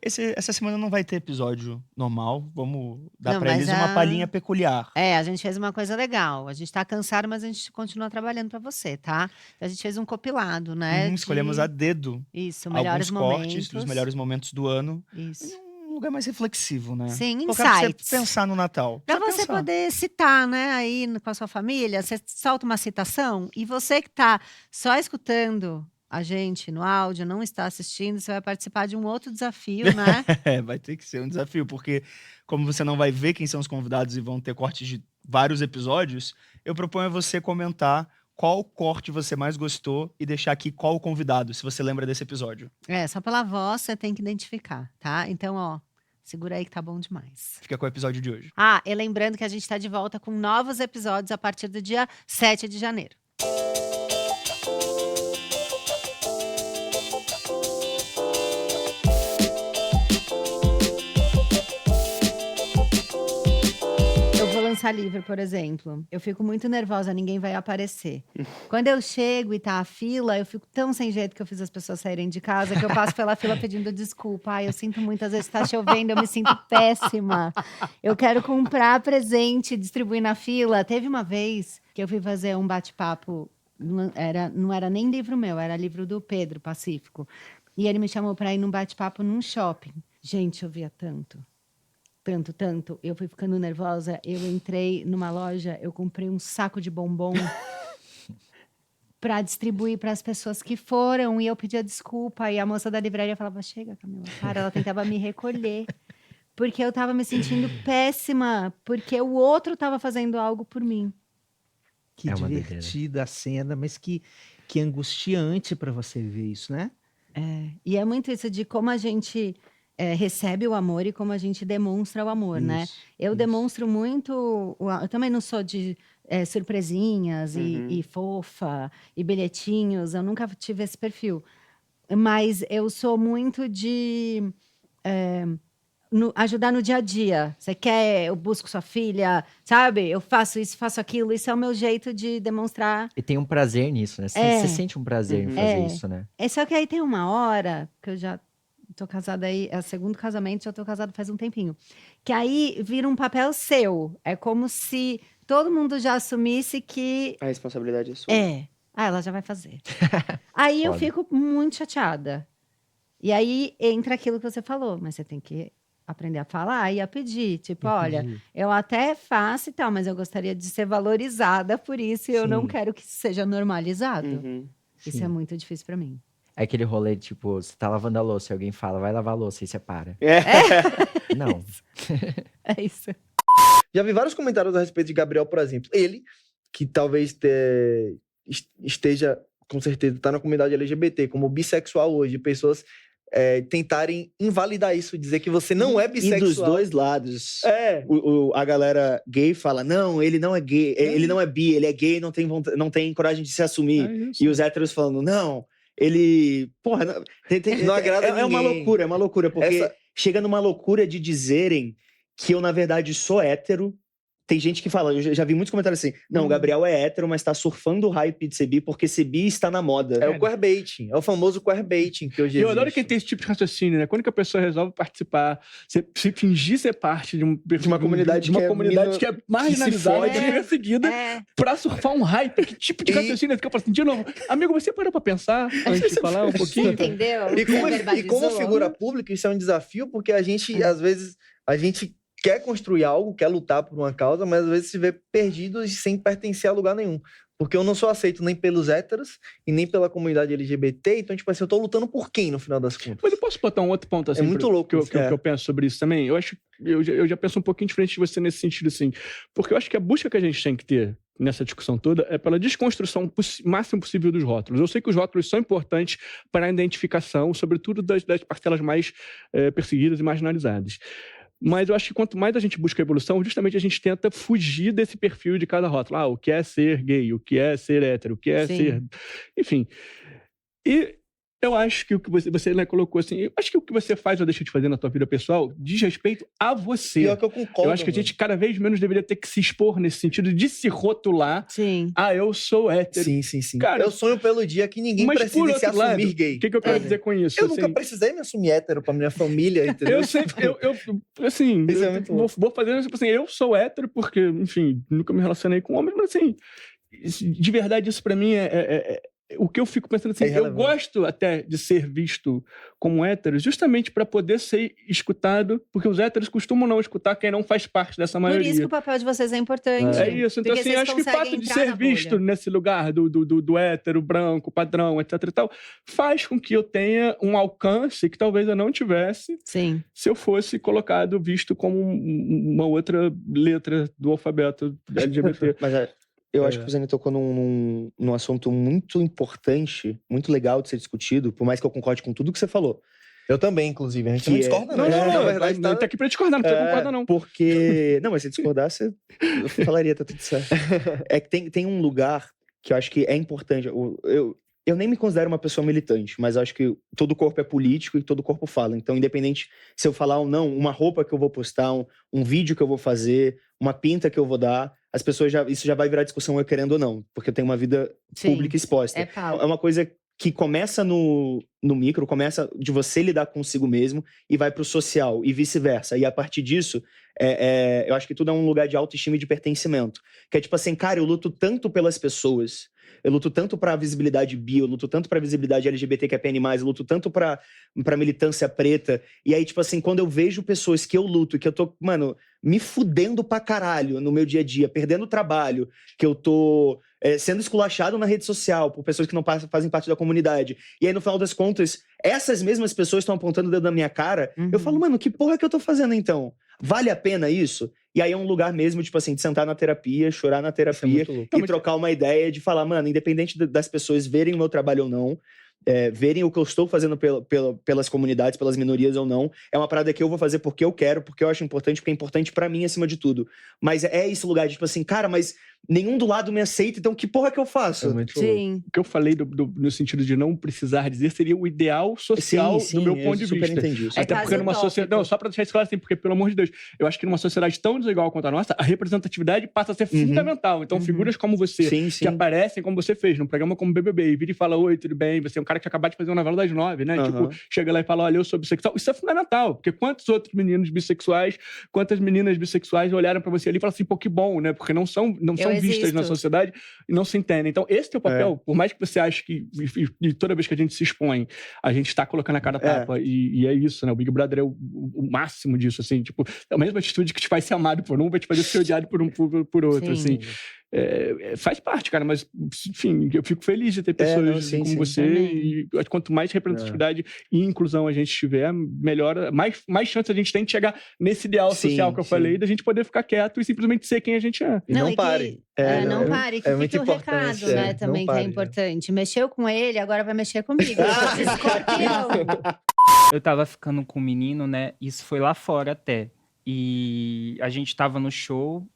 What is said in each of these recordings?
Essa semana não vai ter episódio normal. Vamos dar Não, pra mas eles uma a palhinha peculiar. a gente fez uma coisa legal. A gente tá cansado, mas a gente continua trabalhando pra você, tá? A gente fez um compilado, né, Escolhemos a de dedo isso, alguns melhores cortes dos momentos. melhores momentos do ano, em Isso. um lugar mais reflexivo, né? Sim, Colocar pra você insights. pensar no Natal. Pra Precisa você pensar. poder citar, né, aí com a sua família, você solta uma citação e você que tá só escutando a gente no áudio, não está assistindo, você vai participar de um outro desafio, né? Vai ter que ser um desafio, porque como você não vai ver quem são os convidados e vão ter cortes de vários episódios, eu proponho a você comentar qual corte você mais gostou e deixar aqui qual o convidado, se você lembra desse episódio. Só pela voz você tem que identificar, tá? Então, ó, segura aí que tá bom demais. Fica com o episódio de hoje. E lembrando que a gente tá de volta com novos episódios a partir do dia 7 de janeiro. Eu vou lançar livro, por exemplo. Eu fico muito nervosa, ninguém vai aparecer. Quando eu chego e tá a fila, eu fico tão sem jeito que eu fiz as pessoas saírem de casa que eu passo pela fila pedindo desculpa. Ai, eu sinto muito, às vezes tá chovendo, eu me sinto péssima. Eu quero comprar presente, distribuir na fila. Teve uma vez que eu fui fazer um bate-papo, não era nem livro meu, era livro do Pedro Pacífico. E ele me chamou pra ir num bate-papo num shopping. Gente, eu via tanto. Eu fui ficando nervosa, eu entrei numa loja, eu comprei um saco de bombom para distribuir para as pessoas que foram, e eu pedia desculpa, e a moça da livraria falava, chega, Camila, para, ela tentava me recolher, porque eu tava me sentindo péssima, porque o outro tava fazendo algo por mim. Que É uma divertida a cena, mas que angustiante para você ver isso, né? E é muito isso de como a gente recebe o amor e como a gente demonstra o amor, né? Isso, Eu isso. demonstro muito. Eu também não sou de surpresinhas e fofa e bilhetinhos, eu nunca tive esse perfil. Mas eu sou muito de ajudar no dia a dia. Você quer, eu busco sua filha, sabe? Eu faço isso, faço aquilo. Isso é o meu jeito de demonstrar. E tem um prazer nisso, né? Você sente um prazer em fazer isso, né? Só que aí tem uma hora, que eu já tô casada aí, é o segundo casamento, já tô casada faz um tempinho. Que aí vira um papel seu. É como se todo mundo já assumisse que... A responsabilidade é sua. ela já vai fazer. Aí eu Foda. fico muito chateada. E aí entra aquilo que você falou, mas você tem que aprender a falar e a pedir. Tipo, olha, eu até faço e tal, mas eu gostaria de ser valorizada por isso e eu não Sim. quero que isso seja normalizado. Uhum. Isso Sim. é muito difícil pra mim. É aquele rolê, tipo, você tá lavando a louça e alguém fala, vai lavar a louça, e você para. Não. É isso. Já vi vários comentários a respeito de Gabriel, por exemplo. Ele, que talvez esteja, com certeza, tá na comunidade LGBT, como bissexual hoje, pessoas tentarem invalidar isso, dizer que você não é bissexual. E dos dois lados. É. A galera gay fala, não, ele não é gay, ele não é bi, ele é gay, não tem coragem de se assumir. E os héteros falando, não, ele... Porra, Não agrada é uma ninguém. loucura, porque chega numa loucura de dizerem que eu, na verdade, sou hétero. Tem gente que fala, eu já vi muitos comentários assim, não, o Gabriel é hétero, mas tá surfando o hype de ser bi porque ser bi está na moda. É o queerbaiting, é o famoso queerbaiting que hoje E eu existe. adoro quem tem esse tipo de raciocínio, né? Quando que a pessoa resolve participar, se fingir ser parte de uma comunidade que é marginalizada, que se que é perseguida, pra surfar um hype. Que tipo de raciocínio que eu falo assim, de novo, amigo, você parou pra pensar antes de falar um pouquinho? Entendeu? E como figura pública, isso é um desafio, porque a gente, às vezes, a gente quer construir algo, quer lutar por uma causa, mas às vezes se vê perdido e sem pertencer a lugar nenhum. Porque eu não sou aceito nem pelos héteros e nem pela comunidade LGBT, então, tipo assim, eu tô lutando por quem, no final das contas? Mas eu posso botar um outro ponto assim? É muito louco que eu penso sobre isso também. Eu já penso um pouquinho diferente de você nesse sentido, assim. Porque eu acho que a busca que a gente tem que ter nessa discussão toda é pela desconstrução máximo possível dos rótulos. Eu sei que os rótulos são importantes para a identificação, sobretudo das parcelas mais perseguidas e marginalizadas. Mas eu acho que quanto mais a gente busca a evolução, justamente a gente tenta fugir desse perfil de cada rótulo. O que é ser gay, o que é ser hétero, o que é ser... Enfim. E Eu acho que o que você né, colocou assim, eu acho que o que você faz ou deixa de fazer na tua vida pessoal diz respeito a você. Pior que eu concordo. Eu acho que a gente cada vez menos deveria ter que se expor nesse sentido de se rotular. Sim. Eu sou hétero. Sim. Cara, eu sonho pelo dia que ninguém mas por precise se outro assumir lado, gay. o que eu quero dizer com isso? Eu assim? nunca precisei me assumir hétero pra minha família, entendeu? Eu sempre, assim, Isso é muito vou fazer, tipo assim, eu sou hétero porque, enfim, nunca me relacionei com homens, mas assim, de verdade isso pra mim o que eu fico pensando assim, eu gosto até de ser visto como hétero, justamente para poder ser escutado, porque os héteros costumam não escutar quem não faz parte dessa maioria. Por isso que o papel de vocês é importante. É isso, então Porque assim, vocês acho que o conseguem fato de entrar ser na bolha. visto nesse lugar do hétero, branco, padrão, etc e tal, faz com que eu tenha um alcance que talvez eu não tivesse Sim. se eu fosse colocado, visto como uma outra letra do alfabeto LGBT. Mas eu acho que o Zane tocou num assunto muito importante, muito legal de ser discutido, por mais que eu concorde com tudo que você falou. Eu também, inclusive. A gente Que não é- discorda, Não, né? não, Na verdade, tá aqui pra discordar, não precisa concordar, não. Porque... Não, mas se discordasse, eu falaria, tá tudo certo. É que tem um lugar que eu acho que é importante. Eu nem me considero uma pessoa militante, mas eu acho que todo corpo é político e todo corpo fala. Então, independente se eu falar ou não, uma roupa que eu vou postar, um vídeo que eu vou fazer, uma pinta que eu vou dar, as pessoas isso já vai virar discussão eu querendo ou não, porque eu tenho uma vida Sim. pública exposta. É pau. É uma coisa que começa no micro, começa de você lidar consigo mesmo e vai pro social e vice-versa. E a partir disso, eu acho que tudo é um lugar de autoestima e de pertencimento. Que é tipo assim, cara, eu luto tanto pelas pessoas, eu luto tanto pra visibilidade bi, eu luto tanto pra visibilidade LGBTQIA+, eu luto tanto pra militância preta. E aí, tipo assim, quando eu vejo pessoas que eu luto, que eu tô, mano, me fudendo pra caralho no meu dia a dia, perdendo trabalho, que eu tô sendo esculachado na rede social por pessoas que não fazem parte da comunidade. E aí, no final das contas, essas mesmas pessoas estão apontando o dedo na minha cara. Eu falo, mano, que porra que eu tô fazendo então? Vale a pena isso? E aí é um lugar mesmo, tipo assim, de sentar na terapia, chorar na terapia e trocar uma ideia de falar, mano, independente das pessoas verem o meu trabalho ou não, verem o que eu estou fazendo pelas comunidades, pelas minorias ou não, é uma parada que eu vou fazer porque eu quero, porque eu acho importante, porque é importante pra mim acima de tudo. Mas é esse lugar de, tipo assim, cara, mas nenhum do lado me aceita, então que porra que eu faço? Sim. O que eu falei no sentido de não precisar dizer seria o ideal social do meu ponto de vista. Entendi isso. Até porque numa sociedade... Não, só pra deixar isso claro assim, porque pelo amor de Deus, eu acho que numa sociedade tão desigual quanto a nossa, a representatividade passa a ser fundamental. Então figuras como você, que aparecem como você fez, num programa como BBB, e vira e fala, oi, tudo bem? Você é um cara que acabou de fazer uma novela das 9, né? Tipo, chega lá e fala, olha, eu sou bissexual. Isso é fundamental, porque quantos outros meninos bissexuais, quantas meninas bissexuais olharam pra você ali e falaram assim, pô, que bom, né? Porque não são vistas na sociedade e não se entendem. Então, esse teu papel, por mais que você ache que e toda vez que a gente se expõe, a gente está colocando a cara a tapa. E é isso, né? O Big Brother é o máximo disso, assim. Tipo, é a mesma atitude que te faz ser amado por um, vai te fazer ser odiado por outro, Sim. assim. Faz parte, cara, mas, enfim, eu fico feliz de ter pessoas como você. Também. E quanto mais representatividade e inclusão a gente tiver, melhor, mais chance a gente tem de chegar nesse ideal social que eu falei, da gente poder ficar quieto e simplesmente ser quem a gente é. E não e pare. não pare, que muito fica o importante, recado, né? não Também que pare, é né? importante. Mexeu com ele, agora vai mexer comigo. Escorpião. Eu tava ficando com um menino, né? Isso foi lá fora até. E a gente tava no show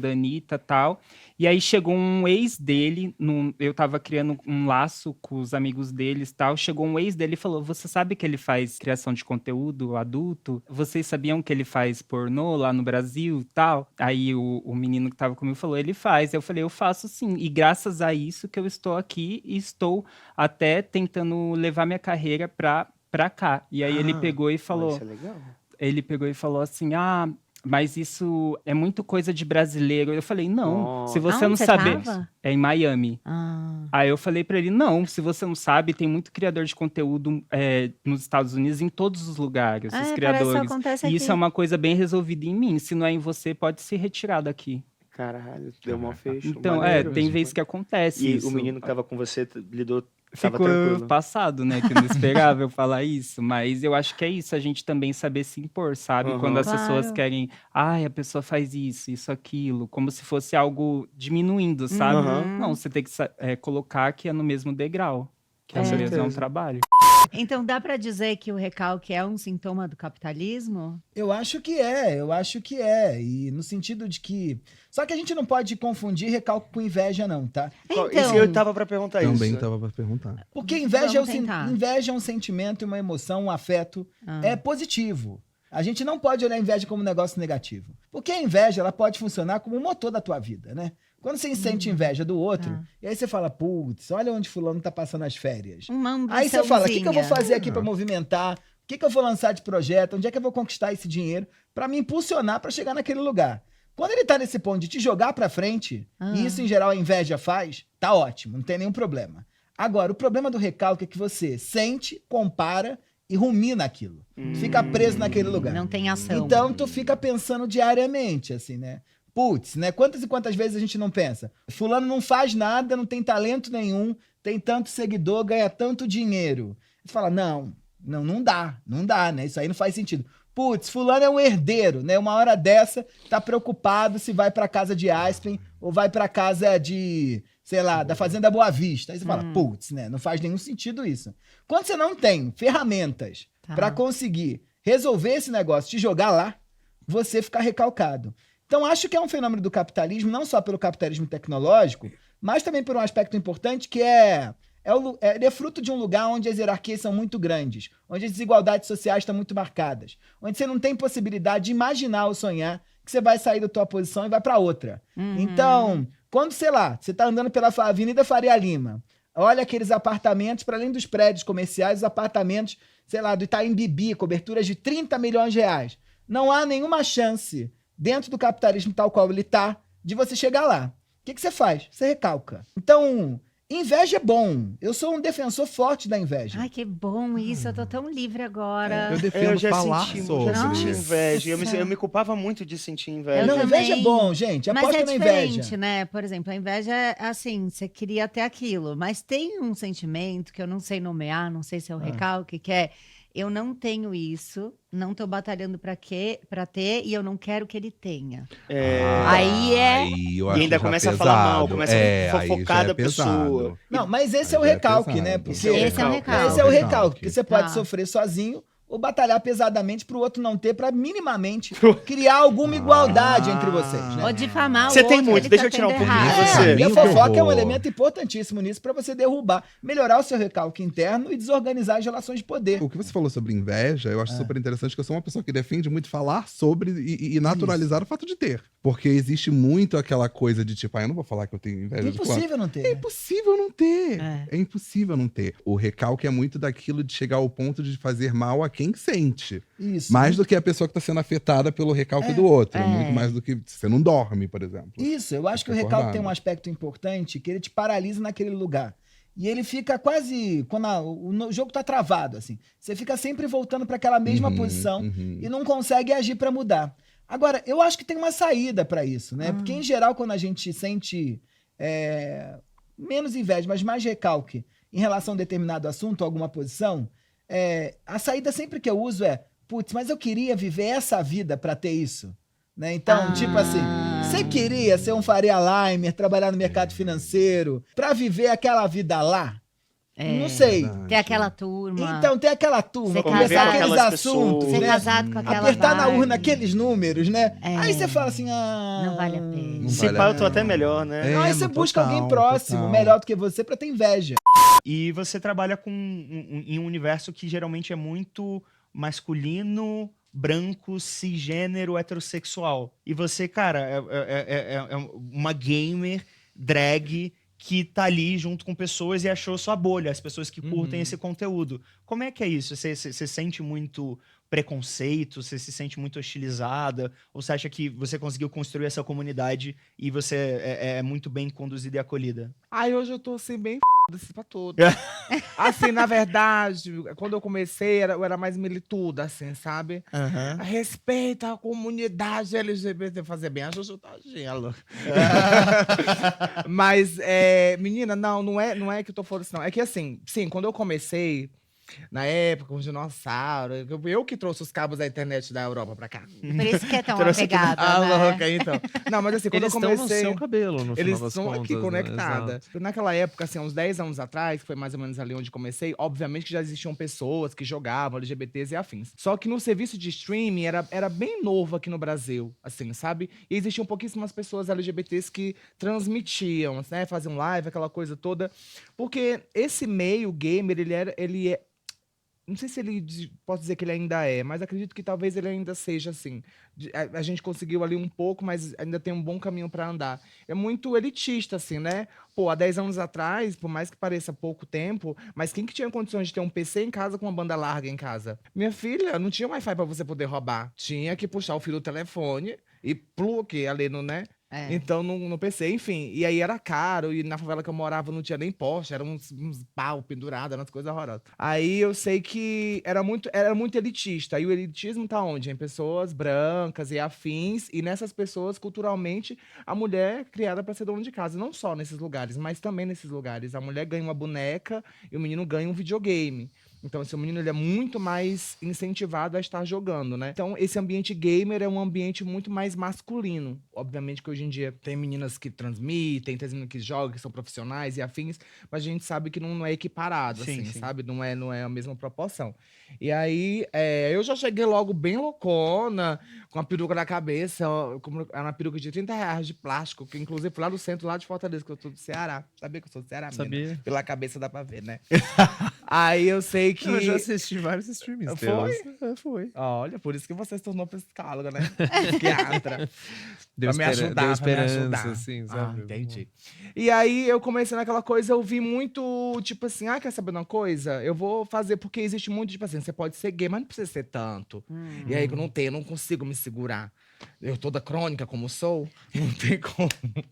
da Anitta e tal. E aí chegou um ex dele, eu tava criando um laço com os amigos deles e tal. Chegou um ex dele e falou, você sabe que ele faz criação de conteúdo adulto? Vocês sabiam que ele faz pornô lá no Brasil e tal? Aí o menino que tava comigo falou, ele faz. Eu falei, eu faço sim. E graças a isso que eu estou aqui e estou até tentando levar minha carreira pra cá. E aí ele pegou e falou... Isso é legal. Ele pegou e falou assim, mas isso é muito coisa de brasileiro. Eu falei, não, se você Aonde não você saber... tava? É em Miami. Ah. Aí eu falei pra ele, não, se você não sabe, tem muito criador de conteúdo nos Estados Unidos, em todos os lugares, os criadores. Acontece E aqui. isso é uma coisa bem resolvida em mim. Se não é em você, pode se retirar daqui. Caralho, deu mal fecho. Então, maneiro. tem vezes que acontece E isso. o menino que tava com você tava Ficou tranquilo. passado, né? Que eu não esperava eu falar isso. Mas eu acho que é isso, a gente também saber se impor, sabe? Quando as pessoas querem... a pessoa faz isso, aquilo. Como se fosse algo diminuindo, sabe? Não, você tem que colocar que é no mesmo degrau. Que às vezes é um trabalho. Então dá pra dizer que o recalque é um sintoma do capitalismo? Eu acho que é. E no sentido de que... Só que a gente não pode confundir recalque com inveja, não, tá? Então, Isso eu tava pra perguntar Também isso. tava pra perguntar. Porque inveja Vamos tentar. inveja é um sentimento, uma emoção, um afeto. É positivo. A gente não pode olhar a inveja como um negócio negativo. Porque a inveja, ela pode funcionar como um motor da tua vida, né? Quando você sente inveja do outro, e aí você fala, putz, olha onde fulano tá passando as férias. Uma Aí você fala, o que eu vou ambiçãozinha. fazer aqui pra movimentar? O que eu vou lançar de projeto? Onde é que eu vou conquistar esse dinheiro pra me impulsionar pra chegar naquele lugar? Quando ele tá nesse ponto de te jogar pra frente, e isso em geral a inveja faz, tá ótimo, não tem nenhum problema. Agora, o problema do recalque é que você sente, compara e rumina aquilo. Tu fica preso naquele lugar. Não tem ação. Então, tu fica pensando diariamente, assim, né? Putz, né? Quantas e quantas vezes a gente não pensa? Fulano não faz nada, não tem talento nenhum, tem tanto seguidor, ganha tanto dinheiro. Você fala, não dá, né? Isso aí não faz sentido. Putz, fulano é um herdeiro, né? Uma hora dessa, tá preocupado se vai pra casa de Aspen ou vai pra casa de, sei lá, da Fazenda Boa Vista. Aí você fala, putz, né? Não faz nenhum sentido isso. Quando você não tem ferramentas pra conseguir resolver esse negócio, te jogar lá, você fica recalcado. Então, acho que é um fenômeno do capitalismo, não só pelo capitalismo tecnológico, mas também por um aspecto importante que ele é fruto de um lugar onde as hierarquias são muito grandes, onde as desigualdades sociais estão muito marcadas, onde você não tem possibilidade de imaginar ou sonhar que você vai sair da tua posição e vai para outra. Então, quando, sei lá, você está andando pela Avenida Faria Lima, olha aqueles apartamentos, para além dos prédios comerciais, os apartamentos, sei lá, do Itaim Bibi, coberturas de 30 milhões de reais. Não há nenhuma chance, dentro do capitalismo tal qual ele está, de você chegar lá. O que você faz? Você recalca. Então... inveja é bom. Eu sou um defensor forte da inveja. Ai, que bom isso. Eu tô tão livre agora. Eu defendo falar sobre. Já senti Nossa. inveja. Eu me culpava muito de sentir inveja. Não, também. inveja é bom, gente. Mas Aposta é na diferente, inveja. né? Por exemplo, a inveja é assim, você queria ter aquilo, mas tem um sentimento que eu não sei nomear, não sei se é o recalque, que é eu não tenho isso, não tô batalhando pra ter e eu não quero que ele tenha. Aí eu E acho ainda já começa a falar mal, pesado. começa a aí fofocar já é da pessoa. pesado. Não, mas esse é o Aí já é recalque, pesado. né? Porque Esse é o recalque. Esse é o recalque, que você pode Tá. sofrer sozinho ou batalhar pesadamente pro outro não ter, pra minimamente criar alguma igualdade entre vocês, né? Ou difamar Você o tem outro, muito, ele deixa tá eu tirar um tendo pouquinho de errado. você. E a Meu fofoca é um horror. elemento importantíssimo nisso pra você derrubar, melhorar o seu recalque interno e desorganizar as relações de poder. O que você falou sobre inveja, eu acho super interessante, que eu sou uma pessoa que defende muito falar sobre e naturalizar o fato de ter. Porque existe muito aquela coisa de tipo, eu não vou falar que eu tenho inveja É de fulano. impossível não ter. É né? impossível não ter. É impossível não ter. O recalque é muito daquilo de chegar ao ponto de fazer mal a quem sente. Isso. Mais do que a pessoa que está sendo afetada pelo recalque do outro. É. Muito mais do que você não dorme, por exemplo. Isso, eu acho que o Fica recalque acordado. tem um aspecto importante que ele te paralisa naquele lugar. E ele fica quase. Quando o jogo tá travado, assim. Você fica sempre voltando para aquela mesma posição e não consegue agir para mudar. Agora, eu acho que tem uma saída para isso, né? Porque, em geral, quando a gente sente menos inveja, mas mais recalque em relação a um determinado assunto, alguma posição, a saída sempre que eu uso é: putz, mas eu queria viver essa vida para ter isso. Né? Então, tipo assim, você queria ser um Faria Limer, trabalhar no mercado financeiro, para viver aquela vida lá? Não sei. Ter aquela turma. Então, ter aquela turma, Ser conversar casado. aqueles Aquelas assuntos, ser né? casado com aquela Apertar na vibe. urna aqueles números, né? É. Aí você fala assim, ah... Não vale a pena. Não Se vale pá, a eu tô até melhor, né? É, Não, aí você no busca alguém total, próximo, total. melhor do que você, pra ter inveja. E você trabalha em um universo que geralmente é muito masculino, branco, cisgênero, heterossexual. E você, cara, é uma gamer drag que tá ali junto com pessoas e achou sua bolha, as pessoas que curtem esse conteúdo. Como é que é isso? Você sente muito preconceito? Você se sente muito hostilizada? Ou você acha que você conseguiu construir essa comunidade e você é muito bem conduzida e acolhida? Aí hoje eu tô assim, bem f***da pra tudo. Assim, na verdade, quando eu comecei, eu era mais milituda, assim, sabe? Respeita a comunidade LGBT, fazer bem a Juju tá gelo. Mas, menina, não é que eu tô falando assim, não. É que assim, sim, quando eu comecei, Na época, um dinossauro. Eu que trouxe os cabos da internet da Europa pra cá. Por isso que é tão Trouxe aqui apegada, Ah, né? louca, então. Não, mas assim, quando Eles eu estão no comecei... seu cabelo, no Eles final das estão contas. aqui né? conectadas. Exato. Naquela época, assim, uns 10 anos atrás, que foi mais ou menos ali onde comecei, obviamente que já existiam pessoas que jogavam LGBTs e afins. Só que no serviço de streaming era bem novo aqui no Brasil, assim, sabe? E existiam pouquíssimas pessoas LGBTs que transmitiam, né? Faziam live, aquela coisa toda. Porque esse meio gamer, ele é não sei se posso dizer que ele ainda é, mas acredito que talvez ele ainda seja assim. A gente conseguiu ali um pouco, mas ainda tem um bom caminho para andar. É muito elitista, assim, né? Pô, há 10 anos atrás, por mais que pareça pouco tempo, mas quem que tinha condições de ter um PC em casa com uma banda larga em casa? Minha filha, não tinha Wi-Fi para você poder roubar. Tinha que puxar o fio do telefone e plugue ali no, né? Então, no PC, enfim. E aí era caro, e na favela que eu morava não tinha nem poste, eram uns pau pendurados, umas coisas horrorosas. Aí eu sei que era muito elitista. E o elitismo tá onde? Em pessoas brancas e afins, e nessas pessoas, culturalmente, a mulher é criada para ser dona de casa. Não só nesses lugares, mas também nesses lugares. A mulher ganha uma boneca e o menino ganha um videogame. Então, esse menino ele é muito mais incentivado a estar jogando, né? Então, esse ambiente gamer é um ambiente muito mais masculino. Obviamente que hoje em dia tem meninas que transmitem, tem meninas que jogam, que são profissionais e afins, mas a gente sabe que não é equiparado, Sim, assim, sim. sabe? Não é a mesma proporção. E aí, eu já cheguei logo bem loucona, com a peruca na cabeça, era uma peruca de R$30 de plástico, que inclusive fui lá do centro, lá de Fortaleza, que eu sou do Ceará. Sabia que eu sou do Ceará, menina? Sabia. Pela cabeça dá pra ver, né? Aí eu sei que... Eu já assisti vários streams teus. Foi? Olha, por isso que você se tornou psicóloga, né? Psiquiatra. Deu Pra me ajudar, deu pra me esperança, ajudar. assim, sabe? Entendi. E aí eu comecei naquela coisa, eu vi muito, tipo assim, quer saber de uma coisa? Eu vou fazer, porque existe muito, tipo assim, você pode ser gay, mas não precisa ser tanto. E aí eu não consigo me segurar. Eu toda crônica como sou, não tem como.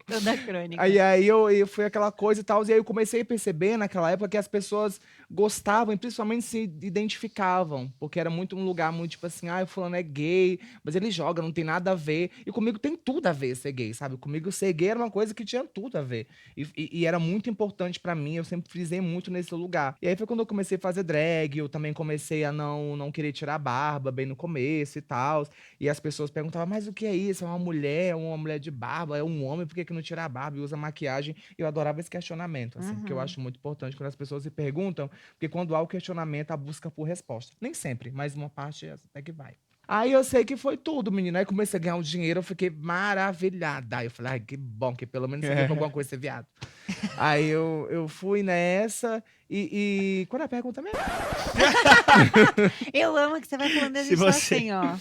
Toda crônica. Aí eu fui aquela coisa e tal, e aí eu comecei a perceber naquela época que as pessoas gostavam e principalmente se identificavam, porque era muito um lugar muito tipo assim, o fulano é gay, mas ele joga, não tem nada a ver. E comigo tem tudo a ver ser gay, sabe? Comigo ser gay era uma coisa que tinha tudo a ver. E era muito importante pra mim, eu sempre frisei muito nesse lugar. E aí foi quando eu comecei a fazer drag, eu também comecei a não querer tirar a barba bem no começo e tal. E as pessoas perguntavam, mas o que é isso? É uma mulher de barba? É um homem? Por que não tira a barba e usa maquiagem? Eu adorava esse questionamento, assim, porque eu acho muito importante quando as pessoas se perguntam, porque quando há o questionamento, a busca por resposta. Nem sempre, mas uma parte até que vai. Aí eu sei que foi tudo, menina. Aí comecei a ganhar um dinheiro, eu fiquei maravilhada. Aí eu falei, que bom, que pelo menos você com alguma coisa ser viado. Aí eu fui nessa e qual é a pergunta mesmo? Eu amo que você vai falando Se isso você- assim, ó.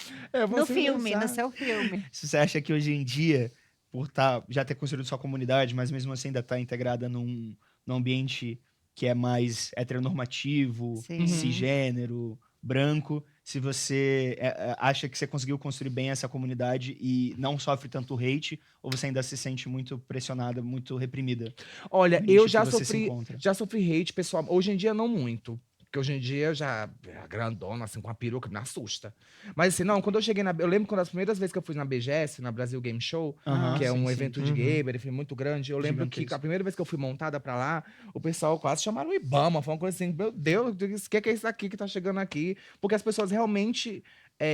No filme, pensar. no seu filme. Se você acha que hoje em dia, por já ter construído sua comunidade, mas mesmo assim ainda tá integrada num ambiente que é mais heteronormativo, Sim. cisgênero, branco, se você acha que você conseguiu construir bem essa comunidade e não sofre tanto hate, ou você ainda se sente muito pressionada, muito reprimida? Olha, no eu nicho que você se encontra? já sofri hate, pessoal. Hoje em dia, não muito. Porque hoje em dia, eu já grandona, assim, com a peruca, me assusta. Mas assim, não, quando eu cheguei eu lembro quando as primeiras vezes que eu fui na BGS, na Brasil Game Show, que é sim, um sim. evento de gamer, ele foi muito grande. Eu lembro que Gigantesco. a primeira vez que eu fui montada pra lá, o pessoal quase chamaram o Ibama. Foi uma coisa assim, meu Deus, o que é isso aqui que tá chegando aqui? Porque as pessoas realmente...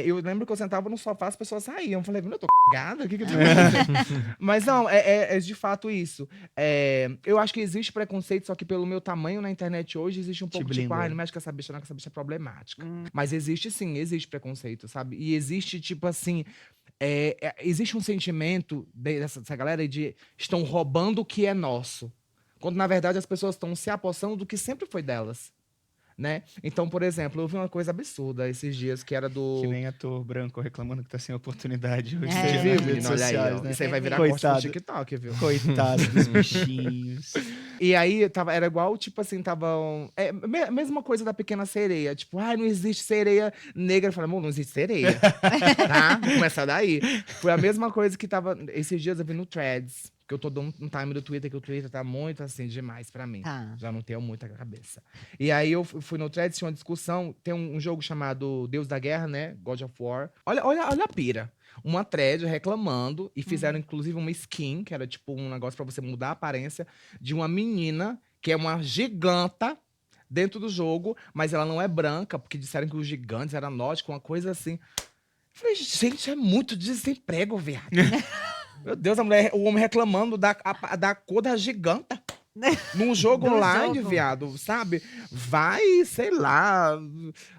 eu lembro que eu sentava no sofá, as pessoas saíam. Eu falei, eu tô cagada? O que tá acontecendo? Mas não, é de fato isso. Eu acho que existe preconceito, só que pelo meu tamanho na internet hoje, existe um pouco tipo, não mexe com essa bicha, não, que essa bicha é problemática. Mas existe sim, existe preconceito, sabe? E existe, tipo assim, existe um sentimento dessa galera de estão roubando o que é nosso. Quando, na verdade, as pessoas estão se apossando do que sempre foi delas. Né? Então, por exemplo, eu vi uma coisa absurda esses dias, que era do... Que nem ator branco reclamando que tá sem oportunidade hoje. Você nas viu, redes menino? Olha aí, sociais, ó. né? Isso aí vai virar post Coitado. no TikTok, viu? Coitado dos bichinhos. E aí, era igual, tipo assim, mesma coisa da Pequena Sereia. Tipo, não existe sereia negra. Eu falei, amor, não existe sereia. Tá? Vou começar daí. Foi a mesma coisa que tava... Esses dias eu vi no Threads. Porque eu tô dando um time do Twitter, que o Twitter tá muito, assim, demais pra mim. Já não tenho muita cabeça. E aí eu fui no Threads, tinha uma discussão. Tem um jogo chamado Deus da Guerra, né? God of War. Olha a pira. Uma thread reclamando, e fizeram inclusive uma skin, que era tipo um negócio pra você mudar a aparência, de uma menina, que é uma giganta, dentro do jogo, mas ela não é branca, porque disseram que os gigantes eram nórdicos, uma coisa assim. Eu falei, gente, é muito desemprego, viado. Meu Deus, o homem reclamando da cor da giganta. Num jogo online, viado, sabe? Vai, sei lá,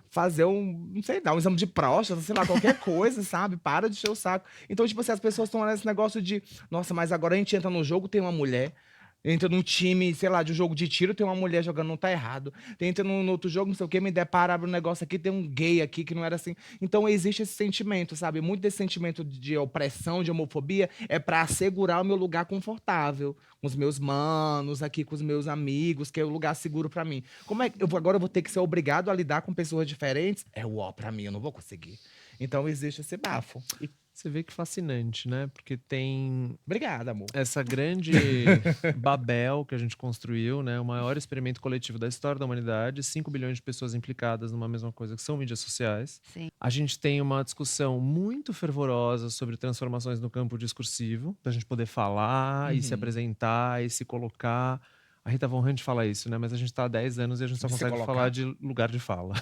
fazer não sei lá, um exame de próstata, sei lá, qualquer coisa, sabe? Para de encher o saco. Então, tipo assim, as pessoas estão nesse negócio de, nossa, mas agora a gente entra no jogo, tem uma mulher. Entra num time, sei lá, de um jogo de tiro, tem uma mulher jogando, não tá errado. Entra num outro jogo, não sei o quê, me depara, abre um negócio aqui, tem um gay aqui que não era assim. Então existe esse sentimento, sabe? Muito desse sentimento de opressão, de homofobia, é pra assegurar o meu lugar confortável. Com os meus manos, aqui com os meus amigos, que é o lugar seguro pra mim. Como é que agora eu vou ter que ser obrigado a lidar com pessoas diferentes? É o ó pra mim, eu não vou conseguir. Então existe esse bafo. E você vê que fascinante, né? Porque tem Obrigada, amor. essa grande Babel que a gente construiu, né? O maior experimento coletivo da história da humanidade, 5 bilhões de pessoas implicadas numa mesma coisa, que são mídias sociais. Sim. A gente tem uma discussão muito fervorosa sobre transformações no campo discursivo, pra gente poder falar e se apresentar e se colocar. A Rita Von Hunt fala isso, né? Mas a gente tá há 10 anos e a gente só De se consegue colocar. falar de lugar de fala.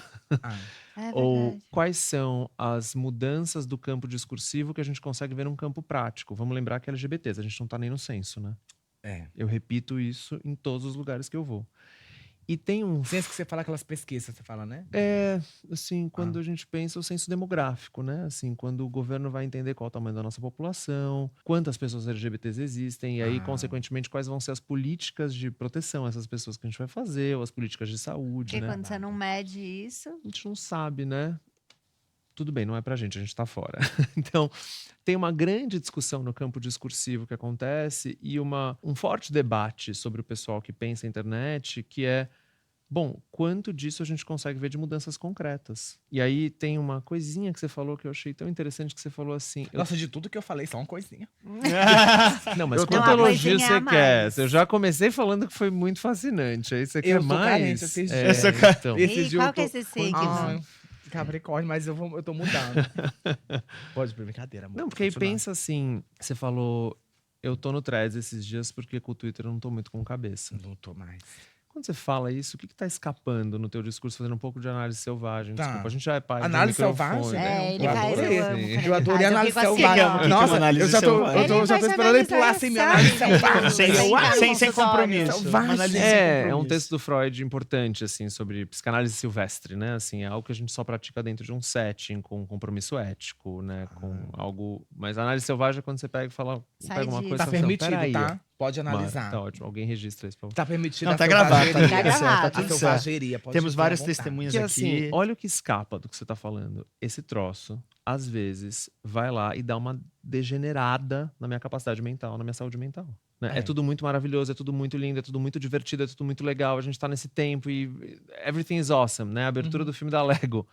É Ou verdade. quais são as mudanças do campo discursivo que a gente consegue ver num campo prático? Vamos lembrar que LGBTs, a gente não tá nem no censo, né? É. Eu repito isso em todos os lugares que eu vou. E tem um... Ciência que você fala, aquelas pesquisas, você fala, né? É, assim, quando a gente pensa o censo demográfico, né? Assim, quando o governo vai entender qual é o tamanho da nossa população, quantas pessoas LGBTs existem, e aí, consequentemente, quais vão ser as políticas de proteção a essas pessoas que a gente vai fazer, ou as políticas de saúde, Porque né? quando você não mede isso... A gente não sabe, né? Tudo bem, não é pra gente, a gente tá fora. Então, tem uma grande discussão no campo discursivo que acontece e um forte debate sobre o pessoal que pensa a internet, que é, bom, quanto disso a gente consegue ver de mudanças concretas? E aí tem uma coisinha que você falou que eu achei tão interessante, que você falou assim... Nossa, de tudo que eu falei, só uma coisinha. Não, mas Eu tô- quanto Uma elogio coisinha você a quer? mais. Eu já comecei falando que foi muito fascinante. Aí você quer Eu tô mais? carente esses É, dias. então. Esses Ih, dias qual eu que é tô- esse signo? Ai, Capricórnio, mas eu tô mudando. Pode, brincadeira, amor. Não, porque aí Continuar. pensa assim, você falou, eu tô no Threads esses dias porque com o Twitter eu não tô muito com cabeça. Não tô mais. Quando você fala isso, o que tá escapando no teu discurso, fazendo um pouco de análise selvagem? Tá. Desculpa, a gente já é pai de um Análise microfone. selvagem? É, ele Eu faz, adorei. eu amo. Sim. quando ele Eu adorei faz, análise fico assim, selvagem. ó. Nossa, análise eu já tô, selvagem? eu tô, já tô Ele esperando ele vai pular assim, minha analisar análise selvagem. Sem, Sem Eu, dar sem consultório. compromisso. Uma análise sem É um compromisso. texto do Freud importante, assim, sobre psicanálise silvestre, né? Assim, é algo que a gente só pratica dentro de um setting, com compromisso ético, né? Com algo... Mas a análise selvagem é quando você pega e fala... Sai pega uma disso. coisa Tá e fala, "Não, permitido, peraí, tá? Pode Mas, analisar. tá ótimo, alguém registra isso, por favor. Tá permitido Não, a tá gravado, tá selvageria. tudo certo, tá gravado. A tudo certo. selvageria, pode Temos ficar à várias vontade. testemunhas Que aqui. assim, olha o que escapa do que você tá falando. Esse troço, às vezes, vai lá e dá uma degenerada na minha capacidade mental, na minha saúde mental. Né? É. É tudo muito maravilhoso, é tudo muito lindo, é tudo muito divertido, é tudo muito legal. A gente tá nesse tempo e everything is awesome, né? A abertura do filme da Lego.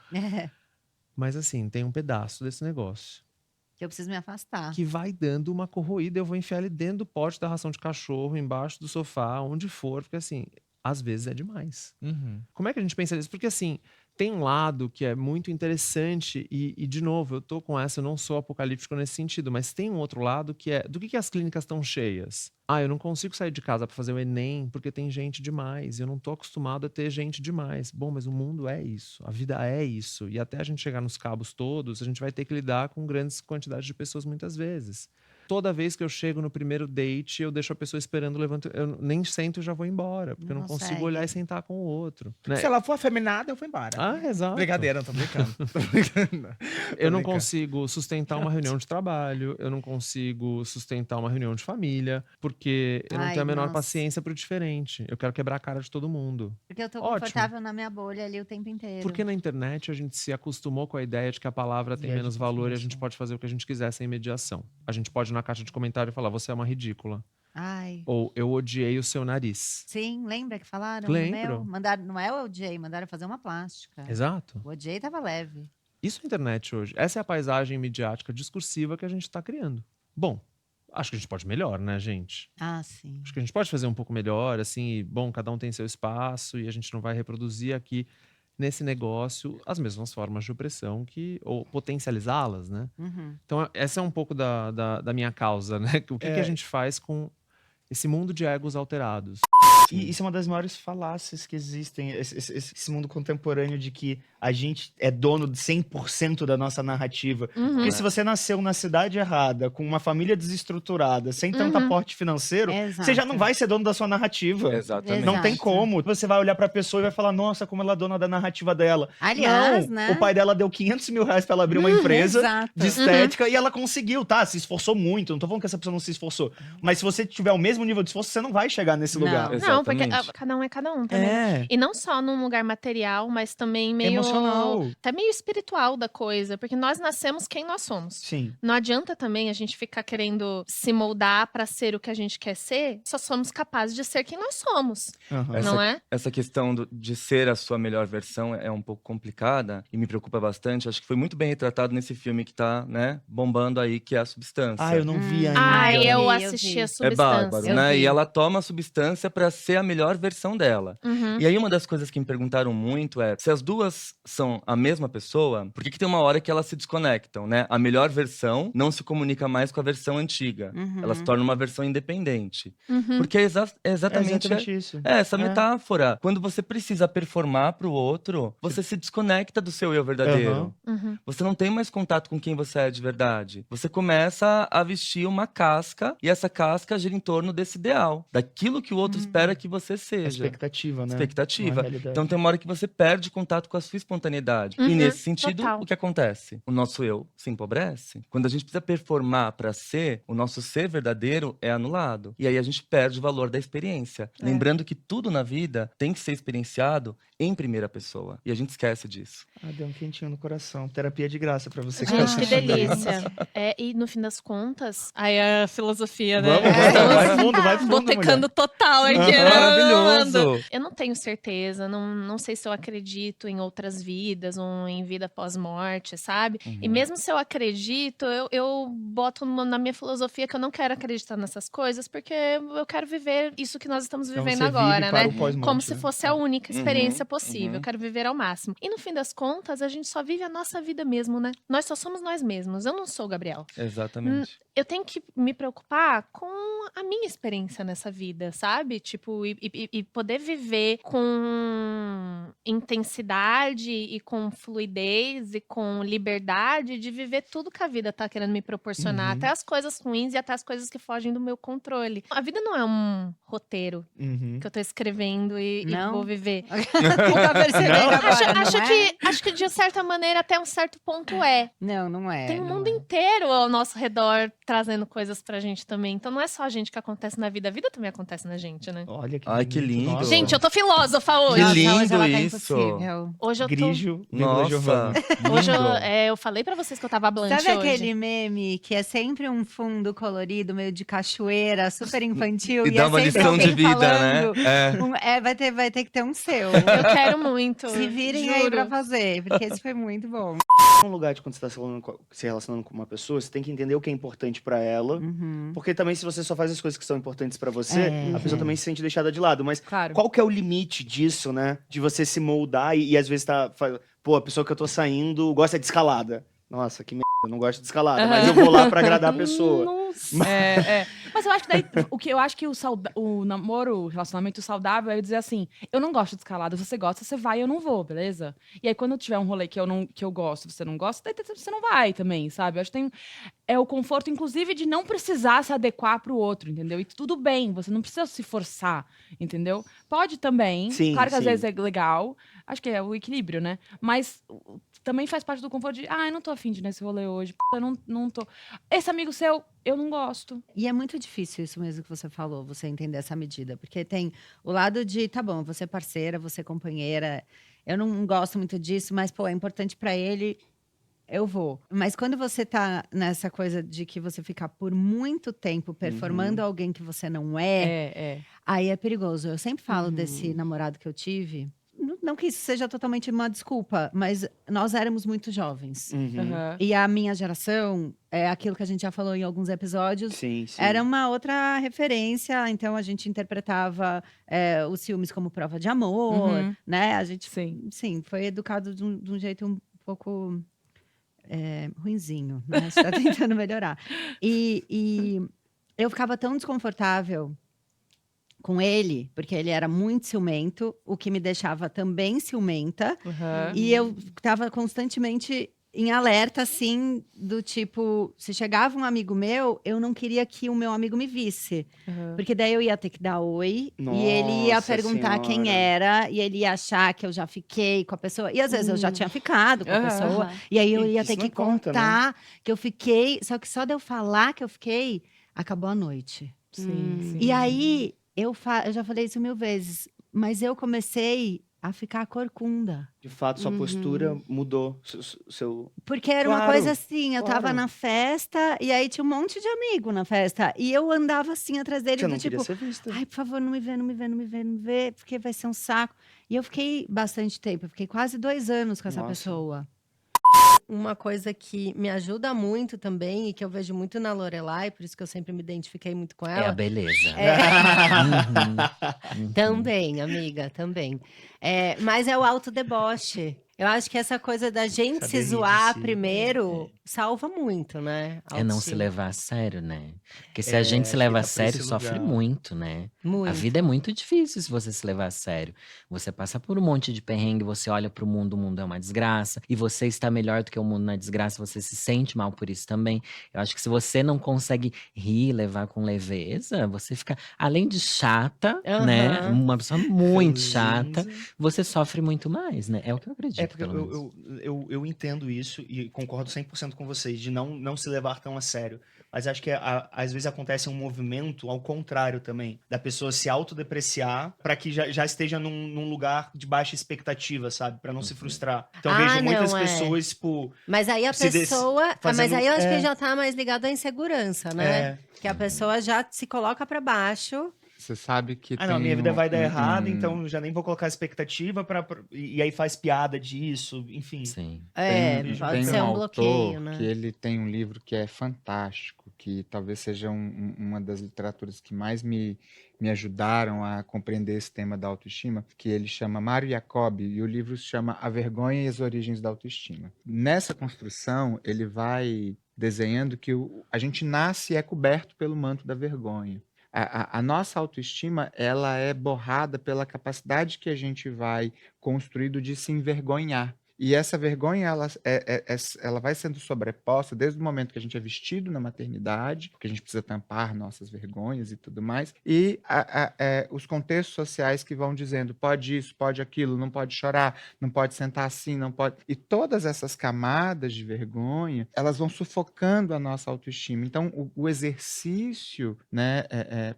Mas assim, tem um pedaço desse negócio Que eu preciso me afastar. que vai dando uma corroída. Eu vou enfiar ele dentro do pote da ração de cachorro, embaixo do sofá, onde for, porque assim, às vezes é demais. Como é que a gente pensa nisso? Porque assim, tem um lado que é muito interessante e de novo, eu tô com essa, eu não sou apocalíptico nesse sentido, mas tem um outro lado que é, do que as clínicas estão cheias? Eu não consigo sair de casa para fazer o Enem porque tem gente demais, eu não tô acostumado a ter gente demais. Bom, mas o mundo é isso, a vida é isso, e até a gente chegar nos cabos todos, a gente vai ter que lidar com grandes quantidades de pessoas muitas vezes. Toda vez que eu chego no primeiro date, eu deixo a pessoa esperando, eu nem sento e já vou embora, porque eu não consigo consegue. olhar e sentar com o outro. Né? Se ela for afeminada, eu vou embora. Exato. Brincadeira, não tô brincando. Tô brincando. Eu não brincando. consigo sustentar uma reunião de trabalho, eu não consigo sustentar uma reunião de família, porque eu não Ai, tenho a menor nossa. paciência pro diferente. Eu quero quebrar a cara de todo mundo. Porque eu tô Ótimo. confortável na minha bolha ali o tempo inteiro. Porque na internet a gente se acostumou com a ideia de que a palavra tem E é menos valor e a difícil. gente pode fazer o que a gente quiser sem mediação. A gente pode ir na caixa de comentário e falar, você é uma ridícula. Ai. Ou eu odiei o seu nariz. Sim, lembra que falaram? Lembro. No meu? Mandaram, não é o OJ, mandaram fazer uma plástica. Exato. O OJ tava leve. Isso é a internet hoje. Essa é a paisagem midiática discursiva que a gente está criando. Bom, acho que a gente pode melhor, né, gente? Ah, sim. Acho que a gente pode fazer um pouco melhor, assim, e, bom, cada um tem seu espaço e a gente não vai reproduzir aqui nesse negócio as mesmas formas de opressão ou potencializá-las, né? Uhum. Então, essa é um pouco da minha causa, né? O que a gente faz com esse mundo de egos alterados? E isso é uma das maiores falácias que existem, esse mundo contemporâneo de que a gente é dono de 100% da nossa narrativa. Porque se você nasceu na cidade errada, com uma família desestruturada, sem tanto aporte financeiro, você já não vai ser dono da sua narrativa. Exatamente. Não tem como. Você vai olhar pra pessoa e vai falar, nossa, como ela é dona da narrativa dela. Aliás, não, né? o pai dela deu 500 mil reais pra ela abrir uma empresa exato. de estética e ela conseguiu, tá? Se esforçou muito. Não tô falando que essa pessoa não se esforçou. Mas se você tiver o mesmo nível de esforço, você não vai chegar nesse lugar. Não, porque cada um é cada um também. É. E não só num lugar material, mas também meio... Emocional. Até meio espiritual da coisa. Porque nós nascemos quem nós somos. Sim. Não adianta também a gente ficar querendo se moldar pra ser o que a gente quer ser. Só somos capazes de ser quem nós somos. Não é? Essa questão de ser a sua melhor versão é um pouco complicada e me preocupa bastante. Acho que foi muito bem retratado nesse filme que tá, né, bombando aí, que é A Substância. Ah, eu não vi ainda. Ah, eu assisti a Substância. É bárbaro, né? E ela toma a substância pra ser a melhor versão dela. E aí uma das coisas que me perguntaram muito é, se as duas são a mesma pessoa, por que tem uma hora que elas se desconectam, né? A melhor versão não se comunica mais com a versão antiga. Ela se torna uma versão independente. Porque é exatamente isso. Essa metáfora. Quando você precisa performar pro outro, você se desconecta do seu eu verdadeiro. Você não tem mais contato com quem você é de verdade. Você começa a vestir uma casca e essa casca gira em torno desse ideal, daquilo que o outro espera que você seja. Expectativa, né? Expectativa. Não é realidade. Então tem uma hora que você perde contato com a sua espontaneidade. E nesse sentido, o que acontece? O nosso eu se empobrece. Quando a gente precisa performar pra ser, o nosso ser verdadeiro é anulado. E aí a gente perde o valor da experiência. Lembrando que tudo na vida tem que ser experienciado em primeira pessoa. E a gente esquece disso. Ah, deu um quentinho no coração. Terapia de graça pra você. Gente, que delícia. E no fim das contas, aí a filosofia, né? Vamos, vai fundo, botecando total aqui, né? Maravilhoso. Eu não tenho certeza, não sei se eu acredito em outras vidas ou em vida pós-morte, sabe? E mesmo se eu acredito, eu boto na minha filosofia que eu não quero acreditar nessas coisas, porque eu quero viver isso que nós estamos Então, vivendo você agora, vive para né? o pós-morte, Como se né? fosse a única experiência possível. Eu quero viver ao máximo. E no fim das contas, a gente só vive a nossa vida mesmo, né? Nós só somos nós mesmos. Eu não sou o Gabriel. Exatamente. Eu tenho que me preocupar com a minha experiência nessa vida, sabe? Tipo, e poder viver com intensidade e com fluidez e com liberdade de viver tudo que a vida tá querendo me proporcionar. Até as coisas ruins e até as coisas que fogem do meu controle. A vida não é um roteiro que eu tô escrevendo e vou viver. Acho que de certa maneira, até um certo ponto é. Não é. Tem um mundo inteiro ao nosso redor trazendo coisas pra gente também. Então não é só a gente que acontece na vida, a vida também acontece na gente, né? Olha que Ai, que lindo. Nossa. Gente, eu tô filósofa hoje. Que lindo hoje ela tá isso. impossível. Hoje eu tô... Grigio, Nossa, Giovanna. Hoje lindo. eu falei pra vocês que eu tava blanche Sabe hoje. aquele meme que é sempre um fundo colorido, meio de cachoeira, super infantil? E dá é uma sempre lição de alguém vida, falando, né? vai ter que ter um seu. Eu quero muito. Se virem juro. aí pra fazer, porque esse foi muito bom. Um lugar de quando você tá se relacionando com uma pessoa, você tem que entender o que é importante pra ela. Porque também, se você só faz as coisas que são importantes pra você, a pessoa também se sente deixada de lado. Mas qual que é o limite disso, né? De você se moldar e às vezes pô, a pessoa que eu tô saindo gosta de escalada. Nossa, que merda, eu não gosto de escalada, mas eu vou lá pra agradar a pessoa. Nossa. Mas eu acho que daí, eu acho que o namoro, o relacionamento saudável é dizer assim, eu não gosto de escalada, se você gosta, você vai, eu não vou, beleza? E aí quando tiver um rolê que eu gosto, você não gosta, daí você não vai também, sabe? Eu acho que é o conforto, inclusive, de não precisar se adequar pro outro, entendeu? E tudo bem, você não precisa se forçar, entendeu? Pode também, Sim, claro que às sim. vezes é legal, acho que é o equilíbrio, né? Mas também faz parte do conforto de, eu não tô afim de ir nesse rolê hoje, eu não tô... Esse amigo seu, eu não gosto. E é muito difícil isso mesmo que você falou, você entender essa medida. Porque tem o lado de, tá bom, você é parceira, você é companheira. Eu não gosto muito disso, mas, pô, é importante pra ele, eu vou. Mas quando você tá nessa coisa de que você fica por muito tempo performando alguém que você não aí é perigoso. Eu sempre falo desse namorado que eu tive. Não que isso seja totalmente uma desculpa, mas nós éramos muito jovens. E a minha geração, é aquilo que a gente já falou em alguns episódios, era uma outra referência. Então, a gente interpretava os ciúmes como prova de amor, né? A gente, sim, foi educado de um jeito um pouco ruinzinho, né? Você tá tentando melhorar. E eu ficava tão desconfortável com ele, porque ele era muito ciumento, o que me deixava também ciumenta. E eu tava constantemente em alerta, assim, do tipo, se chegava um amigo meu, eu não queria que o meu amigo me visse. Porque daí eu ia ter que dar oi, e ele ia Nossa perguntar quem Senhora. era, e ele ia achar que eu já fiquei com a pessoa. E às vezes eu já tinha ficado com a pessoa, e aí eu ia ter que contar que eu fiquei. Só que só de eu falar que eu fiquei, acabou a noite. Sim. E aí, eu já falei isso 1000 vezes, mas eu comecei a ficar corcunda. De fato, sua postura mudou. Seu... Porque era uma Claro, coisa assim, eu tava claro. na festa, e aí tinha um monte de amigo na festa. E eu andava assim atrás dele, Você do não queria tipo, ser vista. ai, por favor, não me vê, não me vê, não me vê, não me vê, porque vai ser um saco. E eu fiquei bastante tempo, eu fiquei quase 2 anos com essa Nossa. pessoa. Uma coisa que me ajuda muito também, e que eu vejo muito na Lorelai, por isso que eu sempre me identifiquei muito com ela. É a beleza. Também, amiga, também. Mas é o autodeboche. Eu acho que essa coisa da gente Saber se rir zoar de si. salva salva muito, né? É não se Autoestima. levar a sério, né? Porque se a gente se leva a sério, sofre muito, né? A Muito. vida é muito difícil se você se levar a sério. Você passa por um monte de perrengue, você olha pro mundo, o mundo é uma desgraça, e você está melhor do que o mundo na desgraça, você se sente mal por isso também. Eu acho que se você não consegue rir, levar com leveza, você fica, além de chata, né? Aham. Uma pessoa muito chata, você sofre muito mais, né? É o que eu acredito, Porque pelo menos. eu entendo isso e concordo 100% com vocês, de não se levar tão a sério. Mas acho que às vezes acontece um movimento ao contrário também, da pessoa se autodepreciar para que já esteja num lugar de baixa expectativa, sabe? Para não se frustrar. Então eu vejo muitas pessoas, tipo. Mas aí a se des- pessoa. Mas fazendo- aí eu acho é. que já tá mais ligado à insegurança, né? Que a pessoa já se coloca pra baixo. Você sabe que Ah, não, minha vida vai dar errado, um- então já nem vou colocar expectativa e aí faz piada disso, enfim. Sim. Tem ser um um autor bloqueio, né? que ele tem um livro que é fantástico, que talvez seja uma das literaturas que mais me ajudaram a compreender esse tema da autoestima, que ele chama Mário Jacobi, e o livro se chama A Vergonha e as Origens da Autoestima. Nessa construção, ele vai desenhando que a gente nasce e é coberto pelo manto da vergonha. A nossa autoestima, ela é borrada pela capacidade que a gente vai construindo de se envergonhar. E essa vergonha, ela vai sendo sobreposta desde o momento que a gente é vestido na maternidade, porque a gente precisa tampar nossas vergonhas e tudo mais, e os contextos sociais que vão dizendo pode isso, pode aquilo, não pode chorar, não pode sentar assim, não pode... E todas essas camadas de vergonha, elas vão sufocando a nossa autoestima. Então, o exercício, né,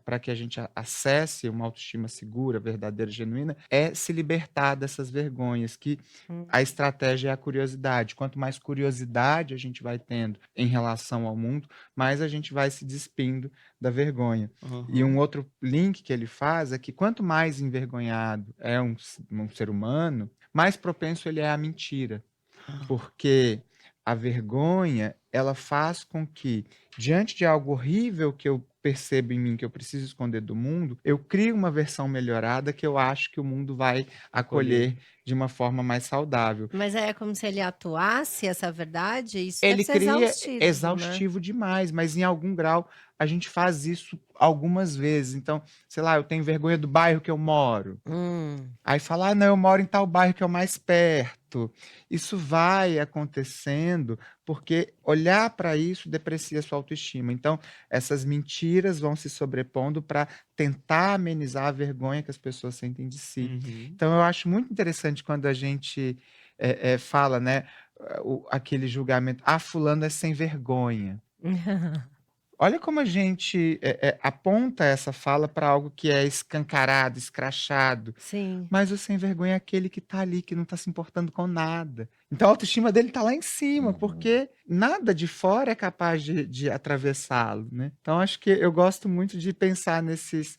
para que a gente acesse uma autoestima segura, verdadeira, genuína, é se libertar dessas vergonhas, que a estratégia é a curiosidade. Quanto mais curiosidade a gente vai tendo em relação ao mundo, mais a gente vai se despindo da vergonha. E um outro link que ele faz é que quanto mais envergonhado é um ser humano, mais propenso ele é à mentira. Porque a vergonha, ela faz com que, diante de algo horrível que eu percebo em mim, que eu preciso esconder do mundo, eu crio uma versão melhorada que eu acho que o mundo vai acolher de uma forma mais saudável. Mas aí é como se ele atuasse essa verdade? Isso Ele deve ser cria exaustivo, exaustivo demais, mas em algum grau a gente faz isso algumas vezes. Então, sei lá, eu tenho vergonha do bairro que eu moro. Aí fala, não, eu moro em tal bairro que é o mais perto. Isso vai acontecendo porque olhar para isso deprecia a sua autoestima. Então, essas mentiras vão se sobrepondo para tentar amenizar a vergonha que as pessoas sentem de si. Então, eu acho muito interessante quando a gente fala, né, aquele julgamento, fulano é sem vergonha. Olha como a gente aponta essa fala para algo que é escancarado, escrachado. Sim. Mas o sem vergonha é aquele que está ali, que não está se importando com nada. Então a autoestima dele está lá em cima, porque nada de fora é capaz de atravessá-lo, né? Então acho que eu gosto muito de pensar nesses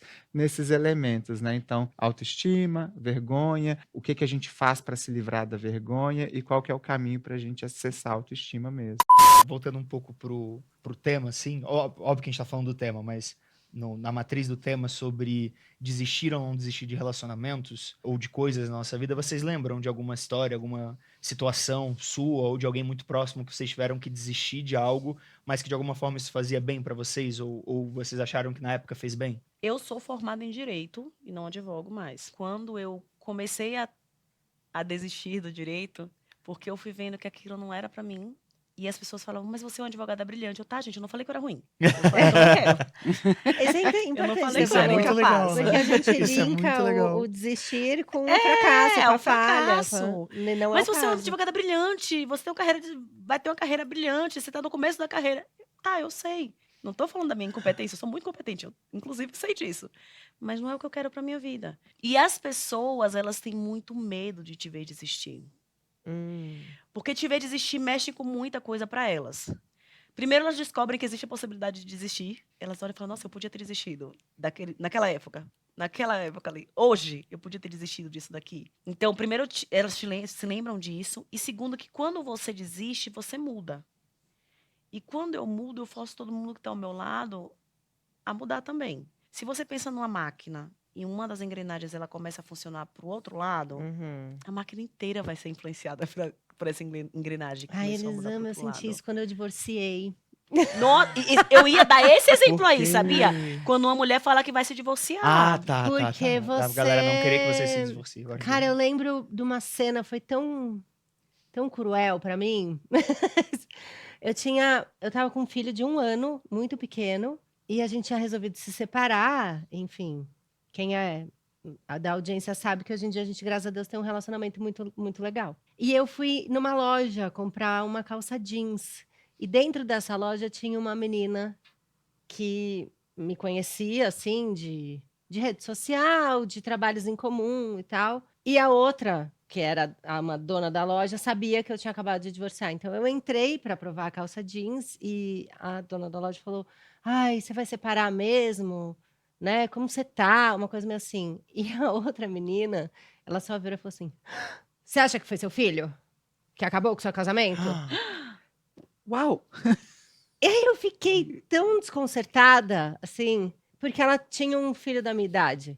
elementos, né? Então, autoestima, vergonha, o que a gente faz para se livrar da vergonha e qual que é o caminho para a gente acessar a autoestima mesmo. Voltando um pouco pro tema, assim, óbvio que a gente tá falando do tema, mas na matriz do tema sobre desistir ou não desistir de relacionamentos ou de coisas na nossa vida, vocês lembram de alguma história, alguma situação sua ou de alguém muito próximo que vocês tiveram que desistir de algo, mas que de alguma forma isso fazia bem pra vocês ou vocês acharam que na época fez bem? Eu sou formada em Direito e não advogo mais. Quando eu comecei a desistir do direito, porque eu fui vendo que aquilo não era pra mim, e as pessoas falavam, mas você é uma advogada brilhante. Eu, tá, gente, eu não falei que eu era ruim. Eu falei que eu não quero. Isso é Eu não importante. falei você que eu era falou, incapaz. porque a gente Isso é muito linka legal. o desistir com o fracasso, com É a um falha. fracasso. Não Mas é o você é uma caso. advogada brilhante, você tem uma carreira vai ter uma carreira brilhante, você tá no começo da carreira. Tá, eu sei. Não tô falando da minha incompetência, eu sou muito competente, eu, inclusive, sei disso. Mas não é o que eu quero pra minha vida. E as pessoas, elas têm muito medo de te ver desistir. Porque te ver desistir mexe com muita coisa pra elas. Primeiro, elas descobrem que existe a possibilidade de desistir. Elas olham e falam, nossa, eu podia ter desistido naquela época. Naquela época ali. Hoje, eu podia ter desistido disso daqui. Então, primeiro, elas se lembram disso. E segundo, que quando você desiste, você muda. E quando eu mudo, eu forço todo mundo que está ao meu lado a mudar também. Se você pensa numa máquina e uma das engrenagens ela começa a funcionar para o outro lado, a máquina inteira vai ser influenciada por essa engrenagem. Que Ai, começou a eles mudar pro amam, eu outro senti lado. isso quando eu divorciei. Eu ia dar esse exemplo Por aí, quê? sabia? Quando uma mulher fala que vai se divorciar. Ah, tá. Porque você... A galera não queria que você se divorcie. Agora Cara, eu lembro de uma cena, foi tão cruel pra mim. Eu tava com um filho de 1 ano, muito pequeno, e a gente tinha resolvido se separar. Enfim, quem é da audiência sabe que hoje em dia a gente, graças a Deus, tem um relacionamento muito, muito legal. E eu fui numa loja comprar uma calça jeans. E dentro dessa loja tinha uma menina que me conhecia, assim, de rede social, de trabalhos em comum e tal. E a outra, que era uma dona da loja, sabia que eu tinha acabado de divorciar. Então, eu entrei para provar a calça jeans e a dona da loja falou, ai, você vai separar mesmo? Né? Como você tá? Uma coisa meio assim. E a outra menina, ela só virou e falou assim, você acha que foi seu filho? Que acabou com o seu casamento? Uau! E aí eu fiquei tão desconcertada, assim, porque ela tinha um filho da minha idade.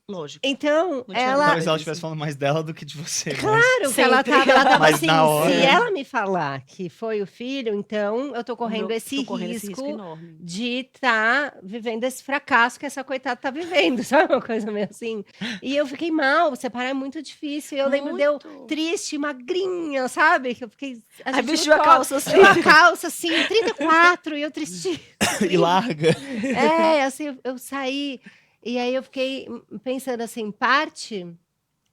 Lógico. Então, Talvez ela estivesse falando mais dela do que de você. Claro que ela tava Mas assim, na hora... se ela me falar que foi o filho, então eu tô correndo esse tô correndo esse risco risco enorme. de estar vivendo esse fracasso que essa coitada tá vivendo, sabe? Uma coisa meio assim. E eu fiquei mal, separar é muito difícil. Eu lembro de eu triste, magrinha, sabe? Que eu fiquei... Aí vestiu a calça assim. Uma calça assim, 34, e eu tristinha. E larga. Assim, eu saí... E aí eu fiquei pensando assim, parte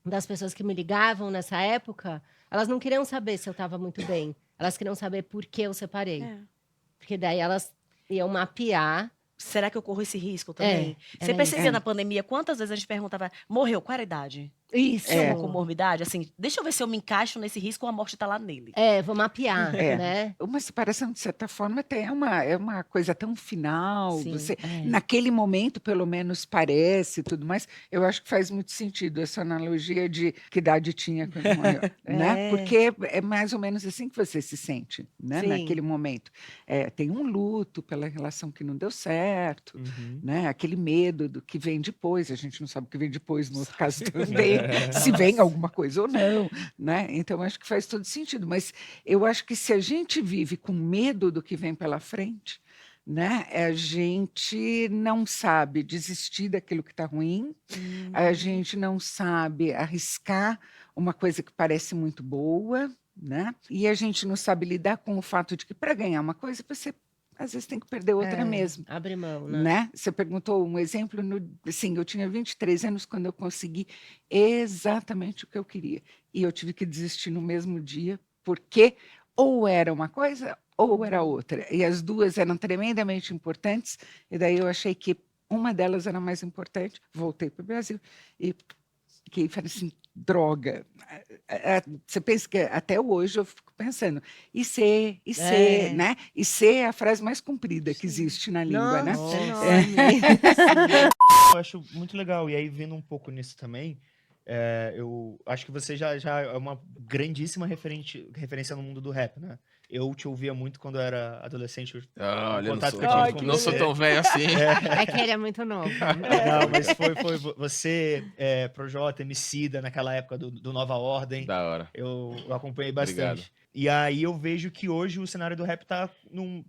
das pessoas que me ligavam nessa época, elas não queriam saber se eu estava muito bem. Elas queriam saber por que eu separei. Porque daí elas iam mapear. Será que eu corro esse risco também? Você percebia na pandemia quantas vezes a gente perguntava, morreu, qual era a idade? Isso. Tinha uma comorbidade? Assim, deixa eu ver se eu me encaixo nesse risco ou a morte tá lá nele. Vou mapear, né? Uma separação, de certa forma, até é uma coisa tão final. Sim, Você, naquele momento, pelo menos, parece e tudo mais. Eu acho que faz muito sentido essa analogia de que idade tinha quando morreu. Né? Porque é mais ou menos assim que você se sente, né? Sim. Naquele momento. Tem um luto pela relação que não deu certo, né? Aquele medo do que vem depois. A gente não sabe o que vem depois, no outro caso também. Se vem alguma coisa ou não, né? Então, acho que faz todo sentido. Mas eu acho que se a gente vive com medo do que vem pela frente, né? A gente não sabe desistir daquilo que está ruim, a gente não sabe arriscar uma coisa que parece muito boa, né? E a gente não sabe lidar com o fato de que para ganhar uma coisa, você às vezes tem que perder outra mesmo. Abre mão, né? Né? Você perguntou um exemplo, assim, eu tinha 23 anos quando eu consegui exatamente o que eu queria. E eu tive que desistir no mesmo dia, porque ou era uma coisa ou era outra. E as duas eram tremendamente importantes, e daí eu achei que uma delas era mais importante, voltei para o Brasil e falei assim, droga. Você pensa que até hoje eu fico pensando, e ser, né? E ser é a frase mais comprida que existe na língua, né? Eu acho muito legal. E aí, vindo um pouco nisso também, eu acho que você já é uma grandíssima referência no mundo do rap, né? Eu te ouvia muito quando eu era adolescente. Olha, eu não sou tão velho assim. É que ele é muito novo. Não, mas foi você, Projota, Emicida, naquela época do Nova Ordem. Da hora. Eu acompanhei bastante. Obrigado. E aí eu vejo que hoje o cenário do rap tá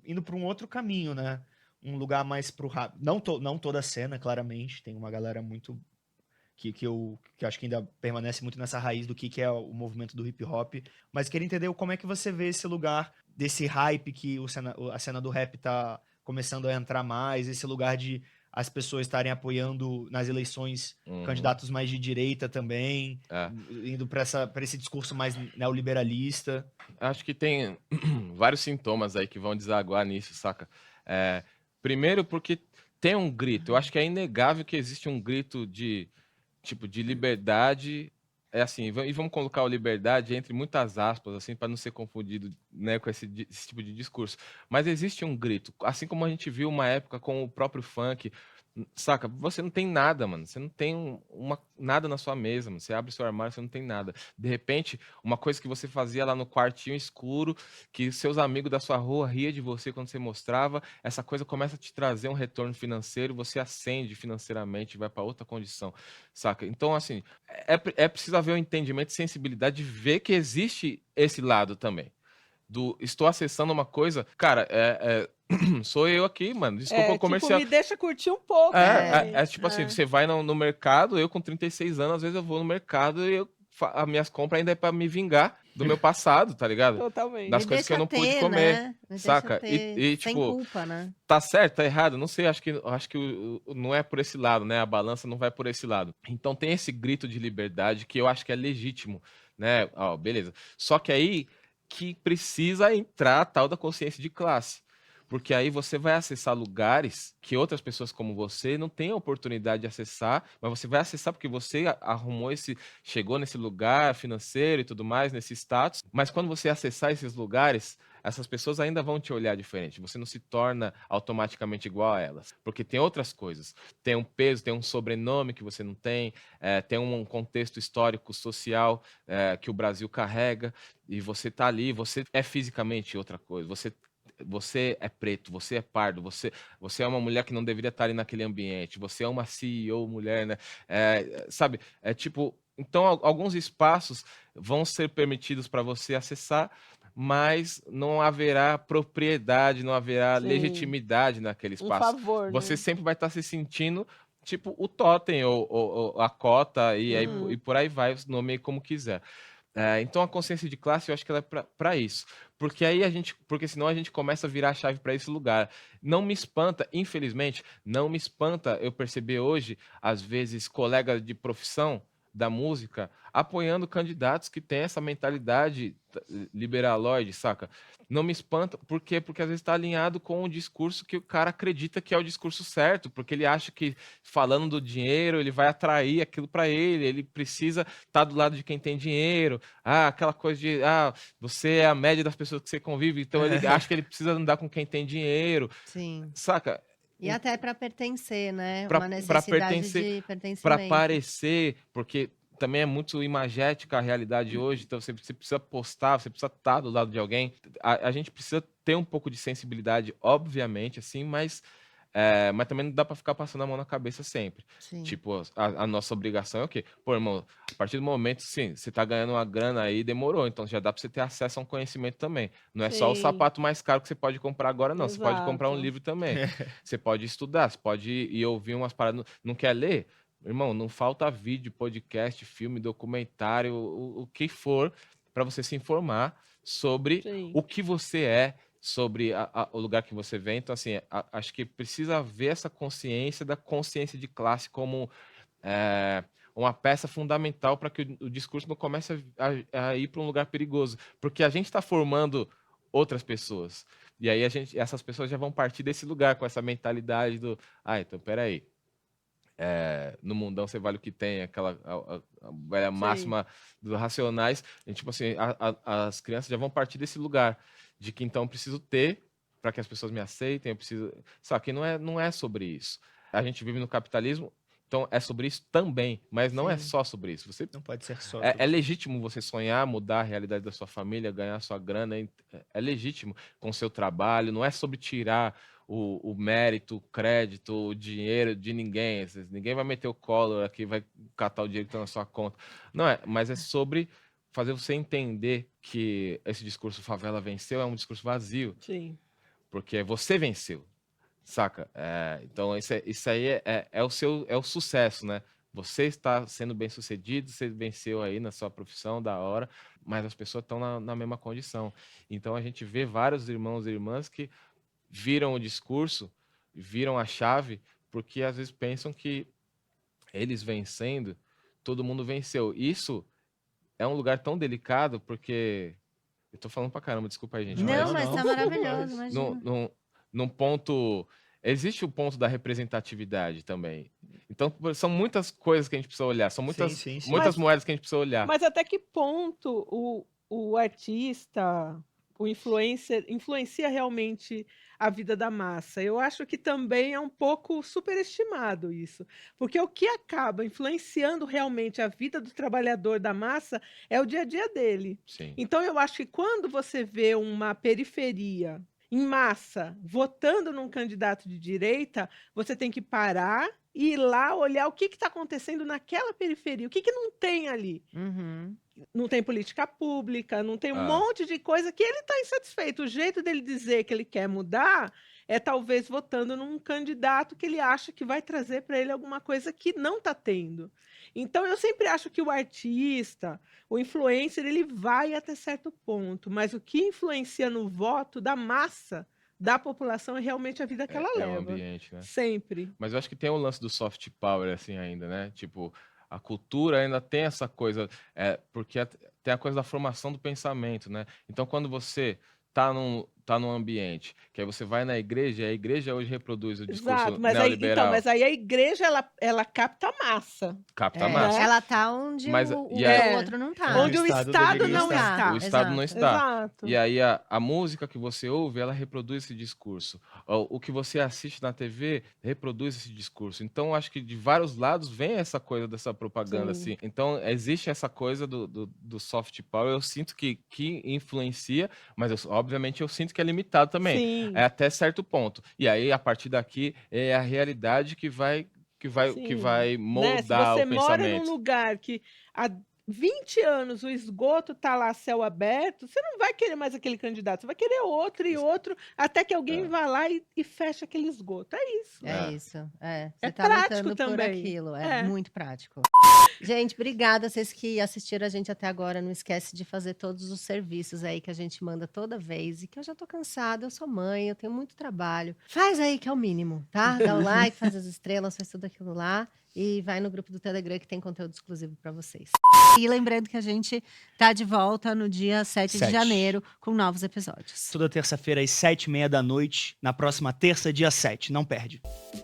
indo para um outro caminho, né? um lugar mais pro rap. Não toda a cena, claramente. Tem uma galera muito... Que eu acho que ainda permanece muito nessa raiz do que é o movimento do hip hop. Mas queria entender como é que você vê esse lugar desse hype que a cena do rap tá começando a entrar mais, esse lugar de as pessoas estarem apoiando nas eleições candidatos mais de direita também, indo para esse discurso mais neoliberalista. Acho que tem vários sintomas aí que vão desaguar nisso, saca? Primeiro porque tem um grito. Eu acho que é inegável que existe um grito de liberdade. É assim, e vamos colocar o liberdade entre muitas aspas, assim, para não ser confundido, né, com esse tipo de discurso. Mas existe um grito, assim como a gente viu uma época com o próprio funk, saca? Você não tem nada, mano. Você não tem nada na sua mesa, mano. Você abre seu armário, você não tem nada. De repente, uma coisa que você fazia lá no quartinho escuro, que seus amigos da sua rua riam de você quando você mostrava, essa coisa começa a te trazer um retorno financeiro, você ascende financeiramente, vai para outra condição, saca? Então, assim, é preciso haver um entendimento e sensibilidade de ver que existe esse lado também. Estou acessando uma coisa, cara, sou eu aqui, mano. Desculpa o comercial. Me deixa curtir um pouco. Tipo assim, você vai no mercado, eu com 36 anos, às vezes eu vou no mercado e as minhas compras ainda é pra me vingar do meu passado, tá ligado? Totalmente. Das coisas que eu não pude comer, né? saca? Sem tipo, culpa, né? tá certo, tá errado? Não sei, acho que não é por esse lado, né? A balança não vai por esse lado. Então tem esse grito de liberdade que eu acho que é legítimo, né? Beleza. Só que aí que precisa entrar a tal da consciência de classe. Porque aí você vai acessar lugares que outras pessoas como você não têm a oportunidade de acessar, mas você vai acessar porque você chegou nesse lugar financeiro e tudo mais, nesse status. Mas quando você acessar esses lugares, essas pessoas ainda vão te olhar diferente. Você não se torna automaticamente igual a elas. Porque tem outras coisas. Tem um peso, tem um sobrenome que você não tem, tem um contexto histórico, social que o Brasil carrega, e você tá ali, você é fisicamente outra coisa. Você é preto, você é pardo, você é uma mulher que não deveria estar ali naquele ambiente, você é uma CEO mulher, né? Sabe? Tipo, então alguns espaços vão ser permitidos para você acessar, mas não haverá propriedade, não haverá legitimidade naquele espaço. Favor, você né? sempre vai estar se sentindo tipo o totem ou a cota e por aí vai, nomeie como quiser. Então a consciência de classe eu acho que ela é para isso, porque senão a gente começa a virar a chave para esse lugar. Não me espanta, infelizmente, não me espanta eu perceber hoje, às vezes, colegas de profissão da música apoiando candidatos que têm essa mentalidade liberaloide, saca? Não me espanta, por quê? Porque às vezes está alinhado com o discurso que o cara acredita que é o discurso certo, porque ele acha que falando do dinheiro ele vai atrair aquilo para ele precisa estar do lado de quem tem dinheiro, aquela coisa de você é a média das pessoas que você convive, então ele acha que ele precisa andar com quem tem dinheiro, Sim. saca? E até para pertencer, né? Uma necessidade de pertencimento. Para parecer, porque também é muito imagética a realidade hoje, então você precisa postar, você precisa estar do lado de alguém. A gente precisa ter um pouco de sensibilidade, obviamente, assim, mas também não dá para ficar passando a mão na cabeça sempre. Sim. Tipo, a nossa obrigação é o quê? Pô, irmão, a partir do momento, sim, você tá ganhando uma grana aí, demorou, então já dá para você ter acesso a um conhecimento também. Não é só o sapato mais caro que você pode comprar agora, não. Você pode comprar um livro também. Você pode estudar, você pode ir ouvir umas paradas. Não quer ler? Irmão, não falta vídeo, podcast, filme, documentário, o que for, para você se informar sobre o que você é, sobre o lugar que você vem. Então, assim, acho que precisa haver essa consciência da consciência de classe como uma peça fundamental para que o discurso não comece a ir para um lugar perigoso. Porque a gente está formando outras pessoas. E aí essas pessoas já vão partir desse lugar com essa mentalidade do então, peraí. No mundão você vale o que tem, aquela a velha máxima dos Racionais. Tipo assim, as crianças já vão partir desse lugar de que então eu preciso ter para que as pessoas me aceitem, eu preciso. Só que não é sobre isso. A gente vive no capitalismo, então é sobre isso também, mas não é só sobre isso. Você não pode ser só. É legítimo você sonhar, mudar a realidade da sua família, ganhar sua grana, é legítimo com o seu trabalho, não é sobre tirar o mérito, o crédito, o dinheiro de ninguém. Ninguém vai meter o Collor aqui, vai catar o dinheiro que está na sua conta. Não é, mas é sobre fazer você entender que esse discurso favela venceu é um discurso vazio. Sim. Porque você venceu. Saca? Então, isso aí é o sucesso, né? Você está sendo bem sucedido, você venceu aí na sua profissão, da hora, mas as pessoas estão na mesma condição. Então, a gente vê vários irmãos e irmãs que viram o discurso, viram a chave, porque às vezes pensam que eles vencendo, todo mundo venceu. Isso é um lugar tão delicado, porque... Eu tô falando pra caramba, desculpa aí, gente. Não, mas tá maravilhoso, imagina. Num ponto... Existe o ponto da representatividade também. Então, são muitas coisas que a gente precisa olhar. São muitas moedas que a gente precisa olhar. Mas até que ponto o artista, o influencer, influencia realmente a vida da massa? Eu acho que também é um pouco superestimado isso. Porque o que acaba influenciando realmente a vida do trabalhador da massa é o dia a dia dele. Sim. Então, eu acho que quando você vê uma periferia em massa, votando num candidato de direita, você tem que parar e ir lá olhar o que está acontecendo naquela periferia, o que não tem ali. Não tem política pública, não tem um monte de coisa que ele está insatisfeito. O jeito dele dizer que ele quer mudar é talvez votando num candidato que ele acha que vai trazer para ele alguma coisa que não está tendo. Então, eu sempre acho que o artista, o influencer, ele vai até certo ponto, mas o que influencia no voto da massa, da população, é realmente a vida que ela leva. É o ambiente, né? Sempre. Mas eu acho que tem o lance do soft power, assim, ainda, né? Tipo, a cultura ainda tem essa coisa, porque tem a coisa da formação do pensamento, né? Então, quando você tá num ambiente, que aí você vai na igreja, e a igreja hoje reproduz o discurso neoliberal. Mas aí a igreja, ela capta a massa. Capta a massa. Ela tá onde o outro não tá. Onde o Estado não está. O Estado não está. Exato. E aí a música que você ouve, ela reproduz esse discurso. O que você assiste na TV reproduz esse discurso. Então, acho que de vários lados vem essa coisa dessa propaganda, assim. Então, existe essa coisa do soft power. Eu sinto que influencia, mas obviamente eu sinto que é limitado também. Sim. É até certo ponto. E aí, a partir daqui, é a realidade que vai moldar o pensamento. Se você mora num lugar que há 20 anos o esgoto tá lá a céu aberto, você não vai querer mais aquele candidato, você vai querer outro e outro, até que alguém vá lá e feche aquele esgoto. É isso. É isso. Você É tá prático lutando por também. aquilo. É muito prático. Gente, obrigada. Vocês que assistiram a gente até agora, não esquece de fazer todos os serviços aí que a gente manda toda vez. E que eu já tô cansada, eu sou mãe, eu tenho muito trabalho. Faz aí que é o mínimo, tá? Dá o like, faz as estrelas, faz tudo aquilo lá. E vai no grupo do Telegram que tem conteúdo exclusivo para vocês. E lembrando que a gente tá de volta no dia 7 de janeiro com novos episódios. Toda terça-feira às 7h30 da noite, na próxima terça, dia 7. Não perde.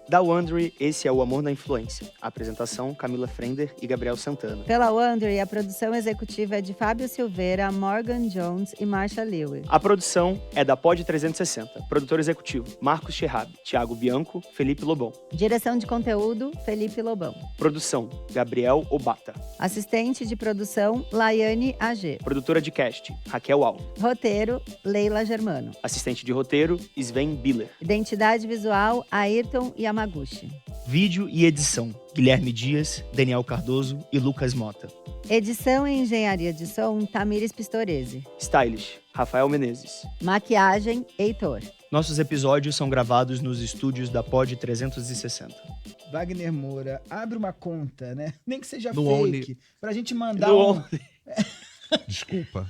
Da Wondery, esse é o Amor na Influência. A apresentação, Camila Frender e Gabriel Santana. Pela Wondery, a produção executiva é de Fábio Silveira, Morgan Jones e Marsha Lewis. A produção é da Pod 360. Produtor executivo, Marcos Cherrabi, Thiago Bianco, Felipe Lobão. Direção de conteúdo, Felipe Lobão. Produção, Gabriel Obata. Assistente de produção, Laiane AG. Produtora de cast, Raquel Al. Roteiro, Leila Germano. Assistente de roteiro, Sven Biller. Identidade visual, Ayrton Yamaguchi. Vídeo e edição, Guilherme Dias, Daniel Cardoso e Lucas Mota. Edição e engenharia de som, Tamires Pistorese. Stylish, Rafael Menezes. Maquiagem, Heitor. Nossos episódios são gravados nos estúdios da Pod 360. Wagner Moura, abre uma conta, né? Nem que seja No fake, Only. pra gente mandar Desculpa.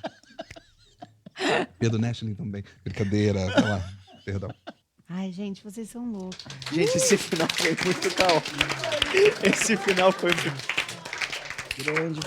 Pedro Nashling também. Brincadeira, vai lá. Perdão. Ai, gente, vocês são loucos. Gente, esse final foi muito caótico. Esse final foi muito... grande.